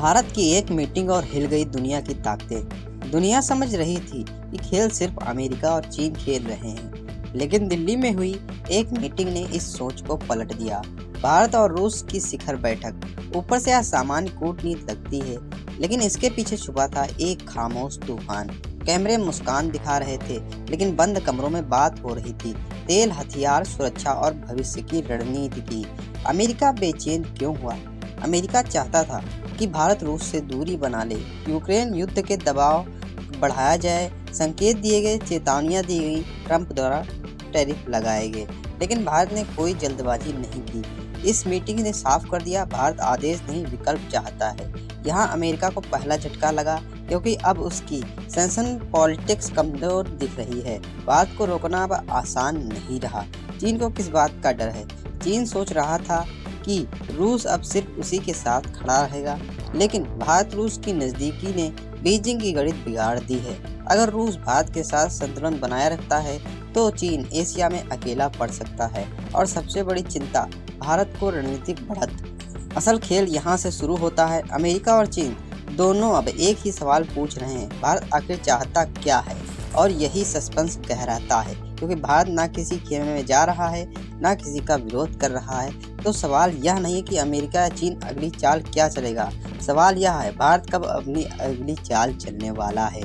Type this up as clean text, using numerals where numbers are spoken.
भारत की एक मीटिंग और हिल गई दुनिया की ताकतें। दुनिया समझ रही थी कि खेल सिर्फ अमेरिका और चीन खेल रहे हैं, लेकिन दिल्ली में हुई एक मीटिंग ने इस सोच को पलट दिया। भारत और रूस की शिखर बैठक ऊपर से सामान्य कूटनीति लगती है, लेकिन इसके पीछे छुपा था एक खामोश तूफान। कैमरे मुस्कान दिखा रहे थे, लेकिन बंद कमरों में बात हो रही थी तेल, हथियार, सुरक्षा और भविष्य की रणनीति की। अमेरिका बेचैन क्यों हुआ? अमेरिका चाहता था कि भारत रूस से दूरी बना ले, यूक्रेन युद्ध के दबाव बढ़ाया जाए, संकेत दिए गए, चेतावनियां दी गई, ट्रंप द्वारा टैरिफ लगाए गए, लेकिन भारत ने कोई जल्दबाजी नहीं की। इस मीटिंग ने साफ कर दिया, भारत आदेश नहीं विकल्प चाहता है। यहाँ अमेरिका को पहला झटका लगा, क्योंकि अब उसकी सैंक्शन पॉलिटिक्स कमजोर दिख रही है। भारत को रोकना अब आसान नहीं रहा। चीन को किस बात का डर है? चीन सोच रहा था कि रूस अब सिर्फ उसी के साथ खड़ा रहेगा, लेकिन भारत रूस की नज़दीकी ने बीजिंग की गणित बिगाड़ दी है। अगर रूस भारत के साथ संतुलन बनाए रखता है तो चीन एशिया में अकेला पड़ सकता है, और सबसे बड़ी चिंता भारत को रणनीतिक बढ़त। असल खेल यहाँ से शुरू होता है। अमेरिका और चीन दोनों अब एक ही सवाल पूछ रहे हैं, भारत आखिर चाहता क्या है? और यही सस्पेंस गहराता है, क्योंकि भारत ना किसी खेमे में जा रहा है, ना किसी का विरोध कर रहा है। तो सवाल यह नहीं है कि अमेरिका या चीन अगली चाल क्या चलेगा, सवाल यह है भारत कब अपनी अगली चाल चलने वाला है।